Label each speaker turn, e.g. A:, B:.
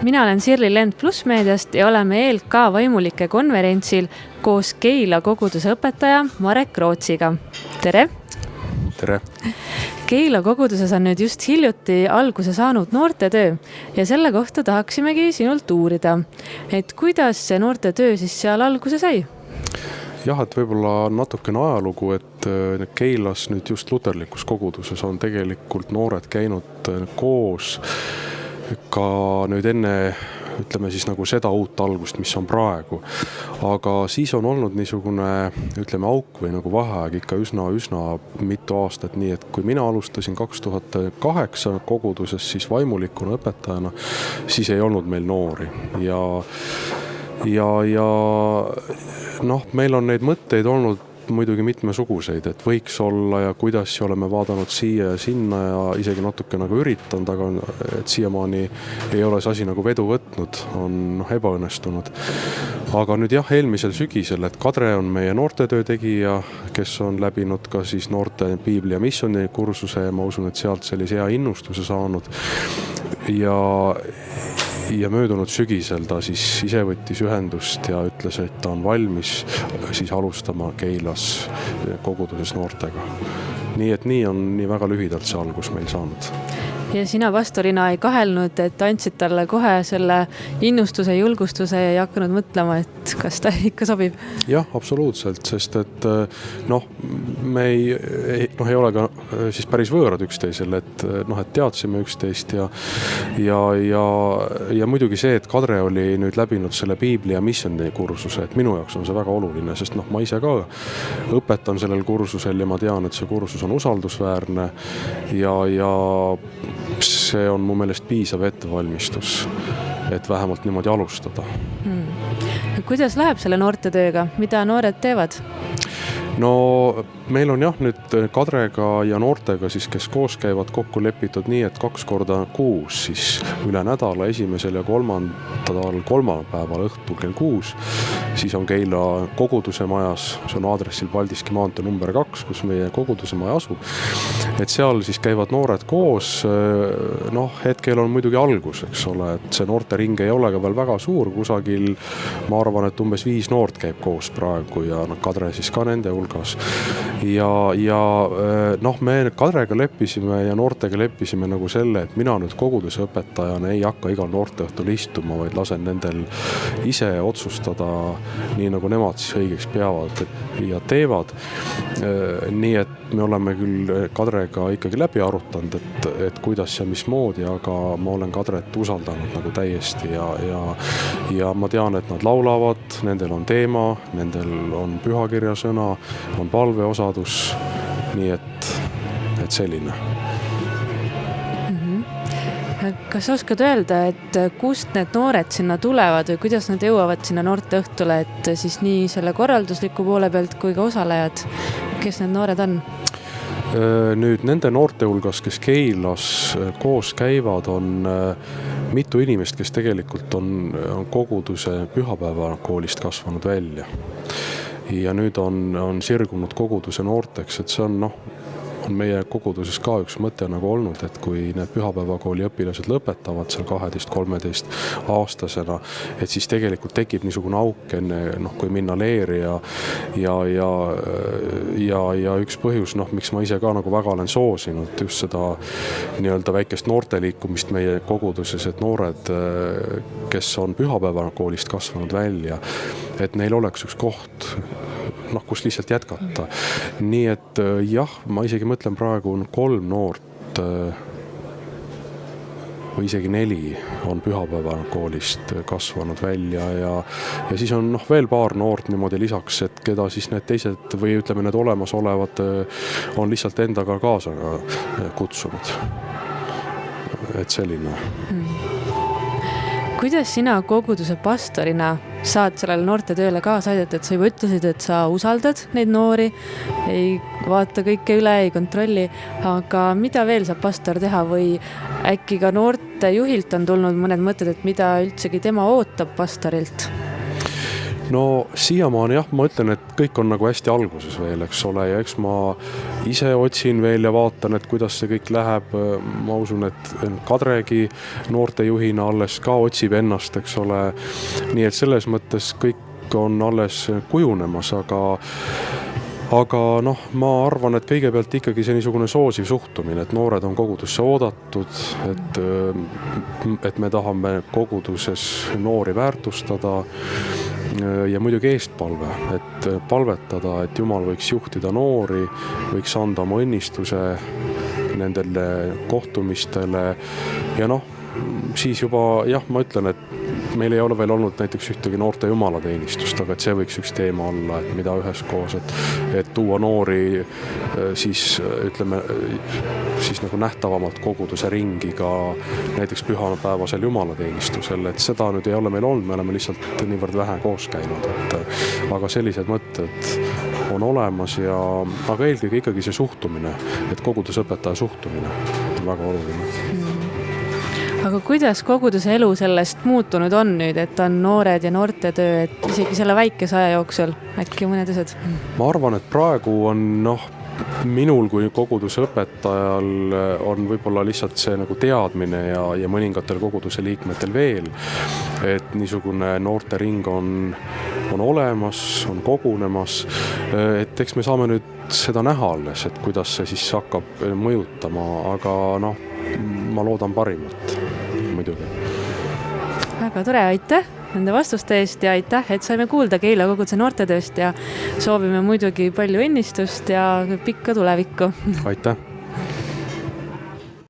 A: Mina olen Sirli Lend Plussmeediast ja oleme ELK vaimulike konverentsil koos Keila koguduse õpetaja Marek Rootsiga. Tere!
B: Tere!
A: Keila koguduses on nüüd just hiljuti alguse saanud noortetöö ja selle kohta tahaksimegi sinult uurida. Et kuidas see noortetöö siis seal alguse sai?
B: Jah, et võib-olla natukene ajalugu, et Keilas nüüd just luterlikus koguduses on tegelikult noored käinud koos ka nüüd enne, ütleme siis nagu seda uut algust, mis on praegu. Aga siis on olnud niisugune, ütleme, auk või nagu vaheaeg ikka üsna mitu aastat, nii et kui mina alustasin 2008 koguduses, siis vaimulikuna õpetajana, siis ei olnud meil noori. Ja noh, meil on neid mõtteid olnud muidugi mitmesuguseid, et võiks olla ja kuidas oleme vaadanud siia ja sinna ja isegi natuke nagu üritanud, aga et siiamaani ei ole see asi nagu vedu võtnud, on ebaõnnestunud. Aga nüüd jah, eelmisel sügisel, et Kadre on meie noortetöö tegija, kes on läbinud ka siis noorte piibli ja missioni kursuse ja ma usun, et sealt sellise hea innustuse saanud. Ja möödunud sügisel ta siis ise võttis ühendust ja ütles, et ta on valmis siis alustama Keilas koguduses noortega. Nii et nii on nii väga lühidalt see algus meil saanud.
A: Ja sina pastorina ei kahelnud, et andsid talle kohe selle innustuse, julgustuse ja ei hakanud mõtlema, et kas ta ikka sobib?
B: Jah, absoluutselt, sest et me ei ole ka siis päris võõrad üksteisel, et teadsime üksteist ja muidugi see, et Kadre oli nüüd läbinud selle piibli ja missioni kursuse, et minu jaoks on see väga oluline, sest ma ise ka õpetan sellel kursusel ja ma tean, et see kursus on usaldusväärne ja see on mu meelest piisav ettevalmistus, et vähemalt niimoodi alustada.
A: Kuidas läheb selle noortetööga? Mida noored teevad?
B: No meil on jah nüüd Kadrega ja noortega siis, kes koos käivad kokku lepitud nii, et 2 korda kuus siis üle nädala 1. ja 3. kolmapäeval õhtul kell 6. Siis on Keila koguduse majas, see on aadressil Paldiski maantee number 2, kus meie koguduse maja asub. Et seal siis käivad noored koos, hetkel on muidugi algus, eks ole, et see noorte ring ei ole ka veel väga suur, kusagil ma arvan, et umbes 5 noort käib koos praegu ja Kadre siis ka nende hulgas. Me Kadrega leppisime ja noortega leppisime nagu selle, et mina nüüd koguduse õpetajana ei hakka igal noorteõhtul istuma, vaid lasen nendel ise otsustada nii nagu nemad siis õigeks peavad ja teevad. Nii et me oleme küll Kadrega ikkagi läbi arutanud, et kuidas ja mismoodi, aga ma olen Kadret usaldanud nagu täiesti ja ma tean, et nad laulavad, nendel on teema, nendel on pühakirja sõna, on palveosadus, nii et selline.
A: Kas oskad öelda, et kust need noored sinna tulevad või kuidas nad jõuavad sinna noorte õhtule, et siis nii selle korraldusliku poole pealt kui ka osalejad, kes need noored on?
B: Nüüd nende noorte hulgas, kes Keilas koos käivad, on mitu inimest, kes tegelikult on koguduse pühapäevakoolist kasvanud välja. Ja nüüd on sirgunud koguduse noorteks, et see on meie koguduses ka üks mõte nagu olnud, et kui need pühapäevakooli õpilased lõpetavad seal 12-13 aastasena, et siis tegelikult tekib niisugune auk enne, kui minna leeri ja üks põhjus, miks ma ise ka nagu väga olen soosinud just seda nii-öelda väikest noorteliikumist meie koguduses, et noored, kes on pühapäevakoolist kasvanud välja, et neil oleks üks koht, kus lihtsalt jätkata. Nii et jah, ma isegi mõtlen praegu on 3 noort või isegi 4 on pühapäevakoolist kasvanud välja ja siis on veel paar noort niimoodi lisaks, et keda siis need teised või ütleme need olemasolevad on lihtsalt endaga kaasa kutsunud. Et selline.
A: Kuidas sina koguduse pastorina saad sellele noorte tööle kaasa aidata, et sa juba ütlesid, et sa usaldad neid noori, ei vaata kõike üle, ei kontrolli, aga mida veel saab pastor teha või äkki ka noorte juhilt on tulnud mõned mõtted, et mida üldsegi tema ootab pastorilt?
B: no siiamaani jah, ma ütlen, et kõik on nagu hästi alguses veel, eks ole, ja eks ma ise otsin veel ja vaatan, et kuidas see kõik läheb. Ma usun, et Kadregi noortejuhina alles ka otsib ennast, eks ole. Nii et selles mõttes kõik on alles kujunemas, aga noh, ma arvan, et kõigepealt ikkagi see niisugune soosiv suhtumine, et noored on kogudusse oodatud, et me tahame koguduses noori väärtustada ja muidugi eestpalve, et palvetada, et Jumal võiks juhtida noori, võiks anda oma õnnistuse nendele kohtumistele ja noh, siis juba jah, ma ütlen, et meil ei ole veel olnud näiteks ühtegi noorte jumalateenistust, aga et see võiks üks teema olla, et mida üheskoos, et tuua noori siis ütleme siis nagu nähtavamalt koguduse ringi ka näiteks pühapäevasel jumalateenistusel, et seda nüüd ei ole meil olnud, me oleme lihtsalt niivõrd vähe koos käinud, aga sellised mõtted on olemas aga eelkõige ikkagi see suhtumine, et kogudusõpetaja suhtumine on väga oluline.
A: Aga kuidas koguduse elu sellest muutunud on nüüd, et on noored ja noortetöö, et isegi selle väikese aja jooksul äkki mõned asjad?
B: Ma arvan, et praegu on minul kui koguduse õpetajal on võib-olla lihtsalt see nagu teadmine ja mõningatel koguduse liikmetel veel, et niisugune noortering on olemas, on kogunemas, et eks me saame nüüd seda näha alles, et kuidas see siis hakkab mõjutama, aga noh, ma loodan parimat muidugi.
A: Väga tore, aitäh nende vastuste eest ja aitäh, et saime kuulda Keila koguduse noortetööst ja soovime muidugi palju õnnistust ja pikka tulevikku.
B: Aitäh!